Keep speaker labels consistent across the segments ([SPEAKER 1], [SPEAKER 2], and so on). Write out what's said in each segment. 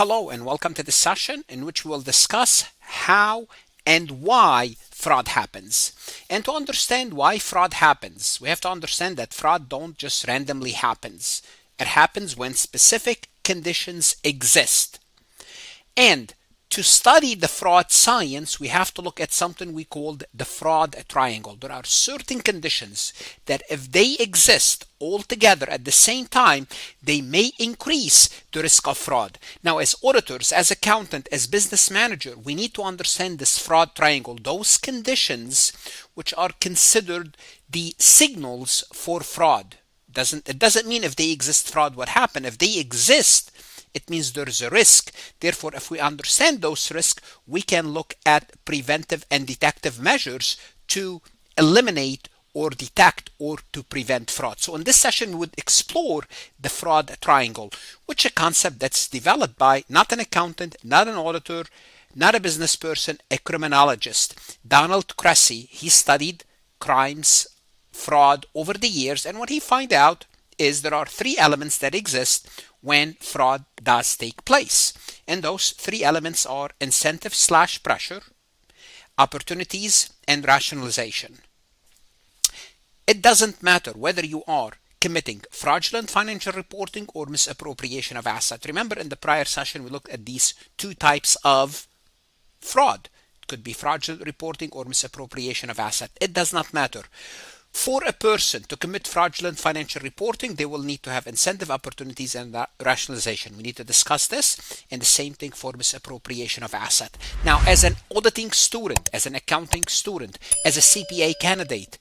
[SPEAKER 1] Hello and welcome to this session in which we'll discuss how and why fraud happens. And to understand why fraud happens, we have to understand that fraud don't just randomly happens. It happens when specific conditions exist. And to study the fraud science, we have to look at something we called the fraud triangle. There are certain conditions that if they exist all together at the same time, they may increase the risk of fraud. Now, as auditors, as accountant, as business manager, we need to understand this fraud triangle, those conditions which are considered the signals for fraud. It doesn't mean if they exist, fraud would happen. If they exist, it means there's a risk. Therefore, if we understand those risks, we can look at preventive and detective measures to eliminate or detect or to prevent fraud. So in this session, we would explore the fraud triangle, which is a concept that's developed by not an accountant, not an auditor, not a business person, a criminologist. Donald Cressey, he studied crimes, fraud over the years, and what he found out is there are three elements that exist when fraud does take place. And those three elements are incentive/pressure, opportunities, and rationalization. It doesn't matter whether you are committing fraudulent financial reporting or misappropriation of asset. Remember in the prior session we looked at these two types of fraud. It could be fraudulent reporting or misappropriation of asset. It does not matter. For a person to commit fraudulent financial reporting, they will need to have incentive, opportunities, and rationalization. We need to discuss this, and the same thing for misappropriation of asset. Now, as an auditing student, as an accounting student, as a CPA candidate,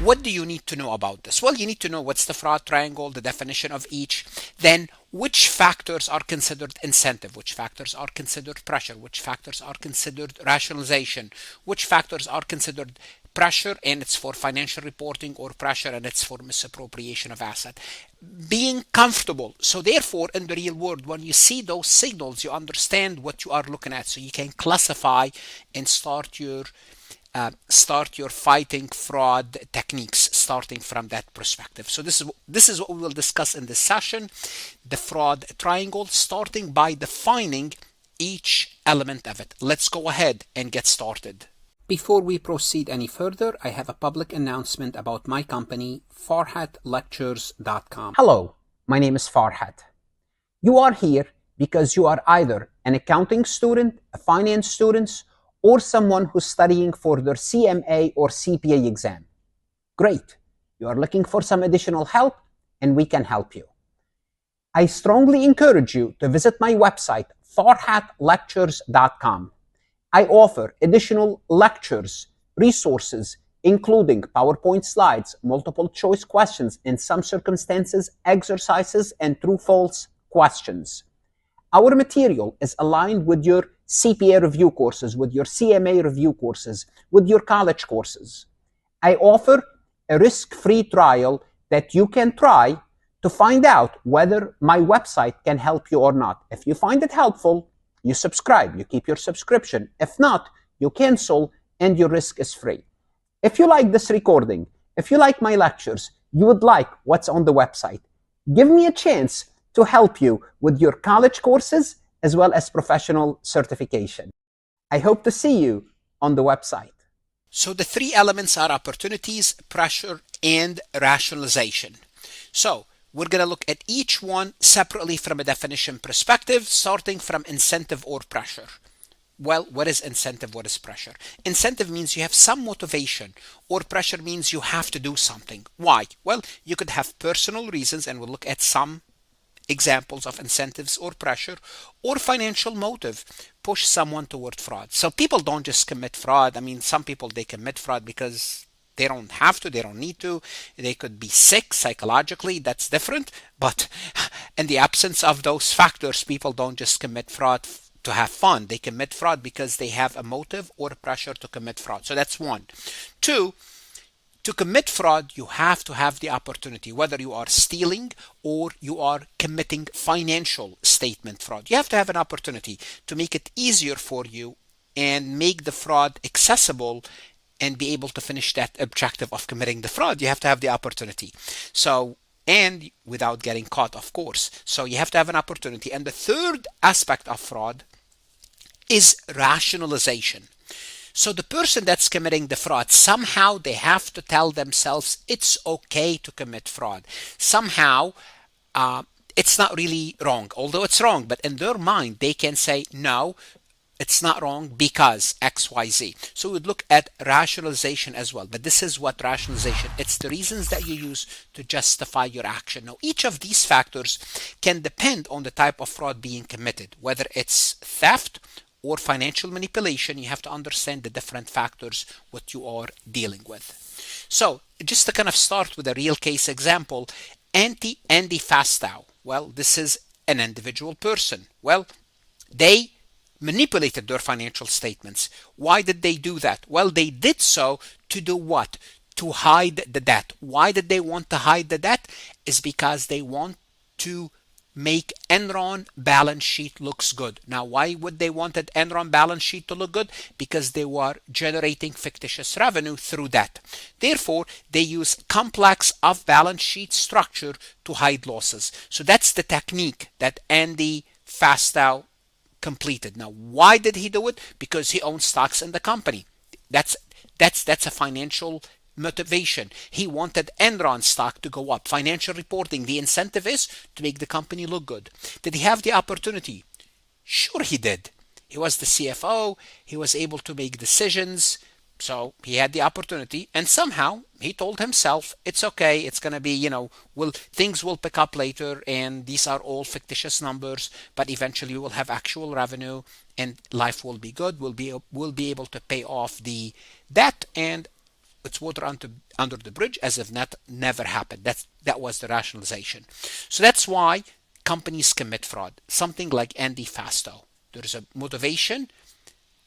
[SPEAKER 1] what do you need to know about this? Well, you need to know what's the fraud triangle, the definition of each, then which factors are considered incentive, which factors are considered pressure, which factors are considered rationalization, which factors are considered pressure and it's for financial reporting, or pressure and it's for misappropriation of asset. Being comfortable. So therefore, in the real world, when you see those signals, you understand what you are looking at. So you can classify and start your fighting fraud techniques starting from that perspective. So this is what we will discuss in this session, the fraud triangle, starting by defining each element of it. Let's go ahead and get started. Before we proceed any further, I have a public announcement about my company, farhatlectures.com. Hello, my name is Farhat. You are here because you are either an accounting student, a finance student, or someone who's studying for their CMA or CPA exam. Great. You are looking for some additional help, and we can help you. I strongly encourage you to visit my website, farhatlectures.com. I offer additional lectures, resources, including PowerPoint slides, multiple choice questions, in some circumstances, exercises, and true-false questions. Our material is aligned with your CPA review courses, with your CMA review courses, with your college courses. I offer a risk-free trial that you can try to find out whether my website can help you or not. If you find it helpful, you subscribe, you keep your subscription. If not, you cancel and your risk is free. If you like this recording, if you like my lectures, you would like what's on the website, give me a chance to help you with your college courses as well as professional certification. I hope to see you on the website. So the three elements are opportunities, pressure, and rationalization. So we're going to look at each one separately from a definition perspective, starting from incentive or pressure. Well, what is incentive? What is pressure? Incentive means you have some motivation, or pressure means you have to do something. Why? Well, you could have personal reasons, and we'll look at some examples of incentives or pressure, or financial motive, push someone toward fraud. So people don't just commit fraud. I mean, some people, they commit fraud because they don't have to, they don't need to. They could be sick psychologically, that's different. But in the absence of those factors, people don't just commit fraud to have fun. They commit fraud because they have a motive or a pressure to commit fraud. So that's one. Two, to commit fraud, you have to have the opportunity, whether you are stealing or you are committing financial statement fraud. You have to have an opportunity to make it easier for you and make the fraud accessible and be able to finish that objective of committing the fraud. You have to have the opportunity. So and without getting caught, of course. So you have to have an opportunity. And the third aspect of fraud is rationalization. So the person that's committing the fraud, somehow they have to tell themselves it's okay to commit fraud. Somehow it's not really wrong, although it's wrong, but in their mind they can say, no, it's not wrong because XYZ. So we'd look at rationalization as well. But this is what rationalization, it's the reasons that you use to justify your action. Now, each of these factors can depend on the type of fraud being committed, whether it's theft or financial manipulation. You have to understand the different factors what you are dealing with. So just to kind of start with a real case example, Andy Fastow. Well, this is an individual person. Well, they manipulated their financial statements. Why did they do that? Well, they did so to do what? To hide the debt. Why did they want to hide the debt? Is because they want to make Enron balance sheet looks good. Now, why would they wanted Enron balance sheet to look good? Because they were generating fictitious revenue through that. Therefore, they use complex off-balance sheet structure to hide losses. So that's the technique that Andy Fastow completed. Now, why did he do it? Because he owns stocks in the company. That's a financial motivation. He wanted Enron stock to go up. Financial reporting, the incentive is to make the company look good. Did he have the opportunity? Sure he did. He was the CFO. He was able to make decisions. So he had the opportunity, and somehow he told himself, it's okay, it's going to be, things will pick up later, and these are all fictitious numbers, but eventually we'll have actual revenue, and life will be good. We'll be able to pay off the debt, and it's water under the bridge as if never happened. That was the rationalization. So that's why companies commit fraud. Something like Andy Fastow. There is a motivation,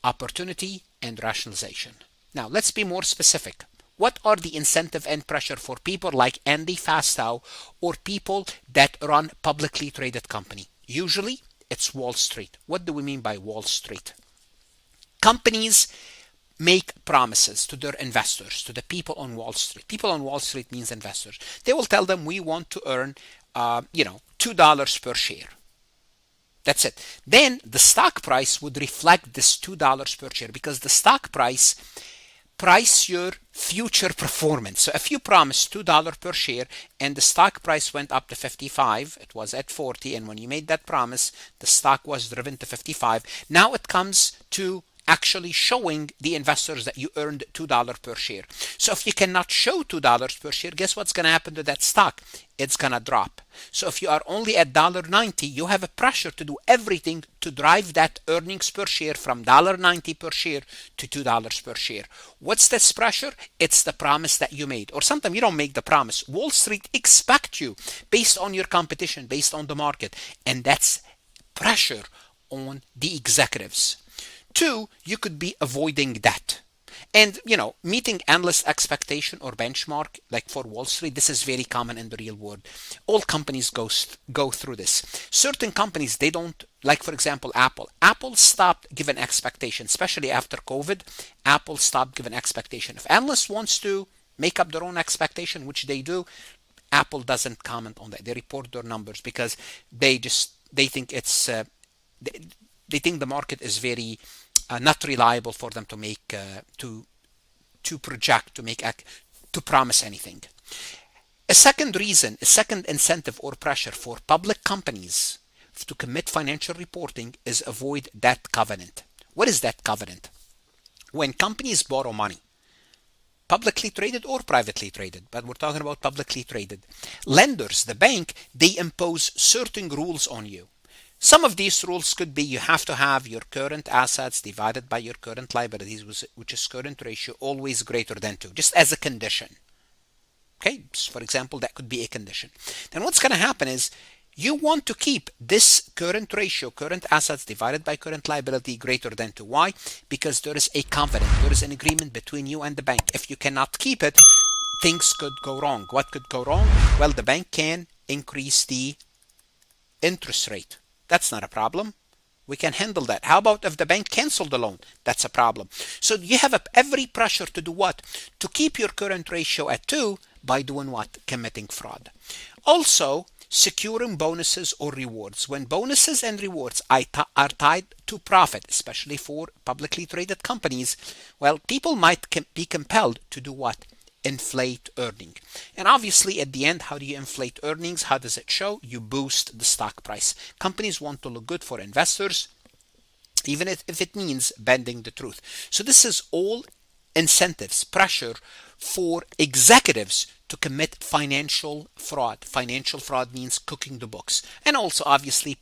[SPEAKER 1] opportunity, and rationalization. Now, let's be more specific. What are the incentive and pressure for people like Andy Fastow or people that run publicly traded company? Usually, it's Wall Street. What do we mean by Wall Street? Companies make promises to their investors, to the people on Wall Street. People on Wall Street means investors. They will tell them, we want to earn, $2 per share. That's it. Then the stock price would reflect this $2 per share, because the stock price your future performance. So if you promised $2 per share and the stock price went up to 55, it was at 40, and when you made that promise, the stock was driven to 55. Now it comes to actually showing the investors that you earned $2 per share. So if you cannot show $2 per share, guess what's going to happen to that stock? It's going to drop. So if you are only at $1.90, you have a pressure to do everything to drive that earnings per share from $1.90 per share to $2 per share. What's this pressure? It's the promise that you made. Or sometimes you don't make the promise. Wall Street expect you based on your competition, based on the market. And that's pressure on the executives. Two, you could be avoiding that. And, meeting analyst expectation or benchmark, like for Wall Street, this is very common in the real world. All companies go through this. Certain companies, they don't, like for example, Apple. Apple stopped giving expectation, especially after COVID. Apple stopped giving expectation. If analyst wants to make up their own expectation, which they do, Apple doesn't comment on that. They report their numbers because they think it's, they think the market is very not reliable for them to make to project, to promise anything. A second incentive or pressure for public companies to commit financial reporting is avoid debt covenant. What is that covenant? When companies borrow money, publicly traded or privately traded, but we're talking about publicly traded, lenders, the bank, they impose certain rules on you. Some of these rules could be you have to have your current assets divided by your current liabilities, which is current ratio, always greater than 2, just as a condition. Okay, so for example, that could be a condition. Then what's going to happen is you want to keep this current ratio, current assets divided by current liability, greater than 2. Why? Because there is a covenant, there is an agreement between you and the bank. If you cannot keep it, things could go wrong. What could go wrong? Well, the bank can increase the interest rate. That's not a problem. We can handle that. How about if the bank canceled the loan? That's a problem. So you have every pressure to do what? To keep your current ratio at 2, by doing what? Committing fraud. Also, securing bonuses or rewards. When bonuses and rewards are tied to profit, especially for publicly traded companies, well, people might be compelled to do what? Inflate earning. And obviously, at the end, how do you inflate earnings? How does it show? You boost the stock price. Companies want to look good for investors, even if it means bending the truth. So this is all incentives, pressure for executives to commit financial fraud. Financial fraud means cooking the books, and also obviously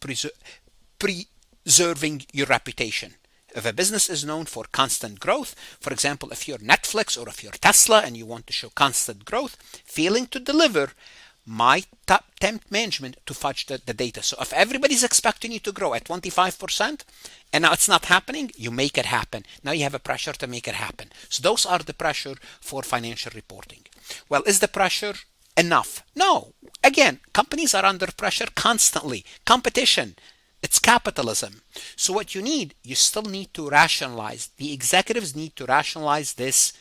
[SPEAKER 1] preserving your reputation. If a business is known for constant growth, for example, if you're Netflix or if you're Tesla and you want to show constant growth, failing to deliver might tempt management to fudge the data. So if everybody's expecting you to grow at 25% and now it's not happening, you make it happen. Now you have a pressure to make it happen. So those are the pressure for financial reporting. Well, is the pressure enough? No. Again, companies are under pressure constantly. Competition. It's capitalism. So what you still need to rationalize. The executives need to rationalize this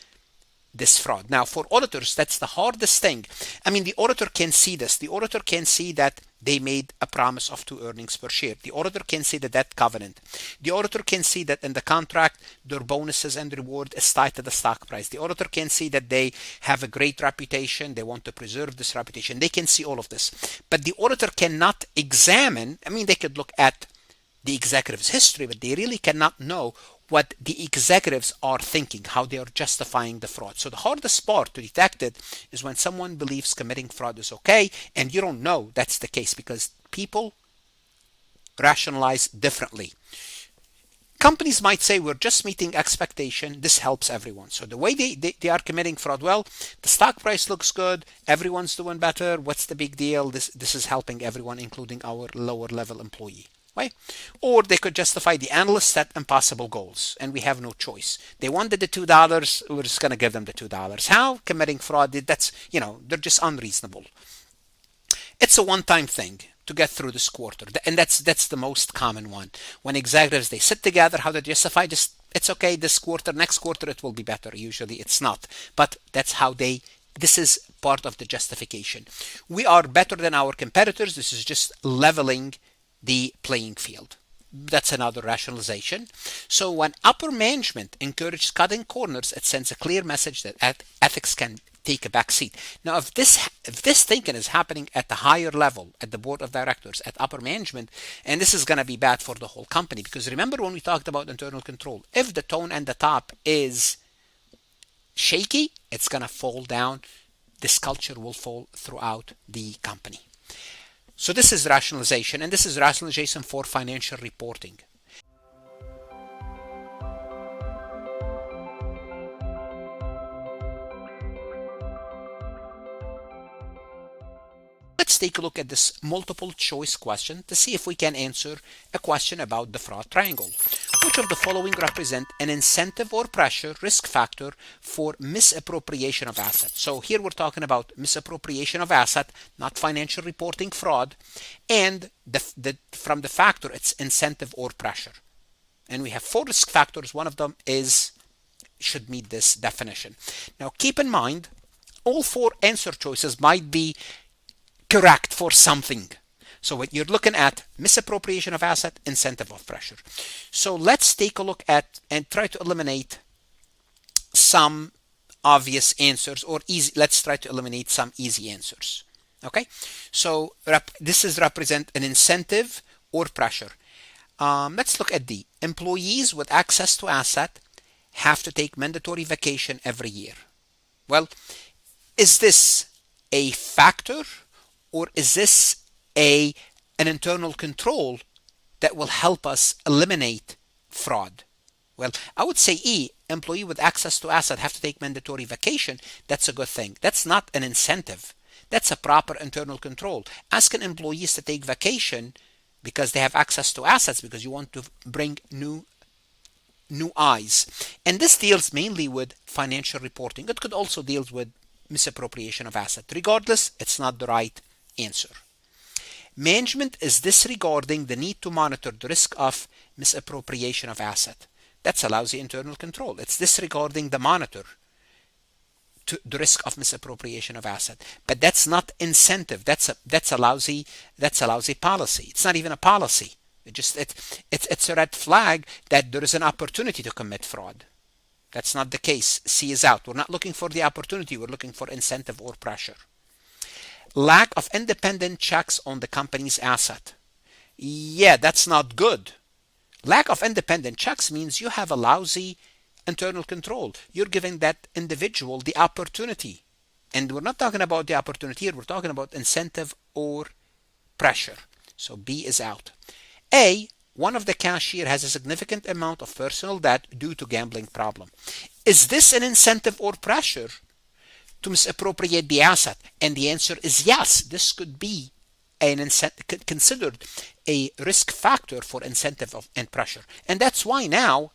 [SPEAKER 1] fraud. Now, for auditors, that's the hardest thing. I mean, the auditor can see this. The auditor can see that they made a promise of 2 earnings per share. The auditor can see the debt covenant. The auditor can see that in the contract, their bonuses and reward is tied to the stock price. The auditor can see that they have a great reputation. They want to preserve this reputation. They can see all of this. But the auditor cannot examine, I mean, they could look at the executive's history, but they really cannot know what the executives are thinking, how they are justifying the fraud. So the hardest part to detect it is when someone believes committing fraud is okay, and you don't know that's the case because people rationalize differently. Companies might say we're just meeting expectation. This helps everyone. So the way they are committing fraud, well, the stock price looks good. Everyone's doing better. What's the big deal? This is helping everyone, including our lower level employee. Right? Or they could justify the analysts set impossible goals and we have no choice. They wanted the $2, we're just going to give them the $2. How? Committing fraud, that's, they're just unreasonable. It's a one-time thing to get through this quarter, and that's the most common one. When executives, they sit together, how to justify, just, it's okay this quarter, next quarter it will be better. Usually it's not, but that's how this is part of the justification. We are better than our competitors. This is just leveling the playing field. That's another rationalization. So when upper management encourages cutting corners, it sends a clear message that ethics can take a back seat. Now, if this thinking is happening at the higher level, at the board of directors, at upper management, and this is going to be bad for the whole company, because remember when we talked about internal control, if the tone at the top is shaky, it's going to fall down. This culture will fall throughout the company. So this is rationalization, and this is rationalization for financial reporting. Let's take a look at this multiple choice question to see if we can answer a question about the fraud triangle. Which of the following represent an incentive or pressure risk factor for misappropriation of asset? So here we're talking about misappropriation of asset, not financial reporting fraud, and from the factor it's incentive or pressure. And we have 4 risk factors. One of them should meet this definition. Now keep in mind, all 4 answer choices might be correct for something. So what you're looking at, misappropriation of asset, incentive of pressure. So let's take a look at and try to eliminate some obvious answers, or easy. Let's try to eliminate some easy answers. Okay, so this is represent an incentive or pressure. Let's look at D. Employees with access to asset have to take mandatory vacation every year. Well, is this a factor, or is this an internal control that will help us eliminate fraud? Well, I would say E, employee with access to asset have to take mandatory vacation. That's a good thing. That's not an incentive. That's a proper internal control. Asking employees to take vacation because they have access to assets, because you want to bring new eyes. And this deals mainly with financial reporting. It could also deal with misappropriation of asset. Regardless, it's not the right answer. Management is disregarding the need to monitor the risk of misappropriation of asset. That's a lousy internal control. It's disregarding the monitor to the risk of misappropriation of asset. But that's not incentive. That's a lousy policy. It's not even a policy. It's a red flag that there is an opportunity to commit fraud. That's not the case. C is out. We're not looking for the opportunity. We're looking for incentive or pressure. Lack of independent checks on the company's asset. Yeah, that's not good. Lack of independent checks means you have a lousy internal control. You're giving that individual the opportunity. And we're not talking about the opportunity here. We're talking about incentive or pressure. So B is out. A, one of the cashier has a significant amount of personal debt due to gambling problem. Is this an incentive or pressure to misappropriate the asset? And the answer is yes. This could be considered a risk factor for incentive and pressure. And that's why now,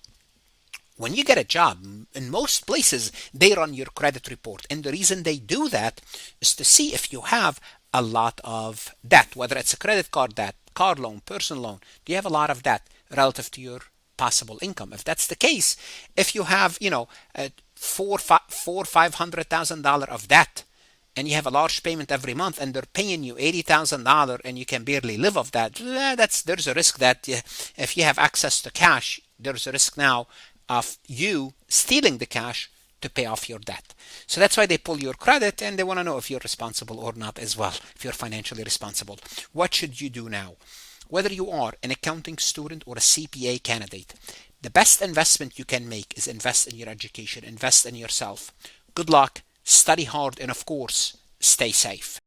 [SPEAKER 1] when you get a job, in most places, they run your credit report. And the reason they do that is to see if you have a lot of debt, whether it's a credit card debt, car loan, personal loan. Do you have a lot of debt relative to your possible income? If that's the case, if you have, $500,000 of debt, and you have a large payment every month, and they're paying you $80,000, and you can barely live off that, there's a risk that if you have access to cash, there's a risk now of you stealing the cash to pay off your debt. So that's why they pull your credit, and they want to know if you're responsible or not as well, if you're financially responsible. What should you do now? Whether you are an accounting student or a CPA candidate, the best investment you can make is invest in your education, invest in yourself. Good luck, study hard, and of course, stay safe.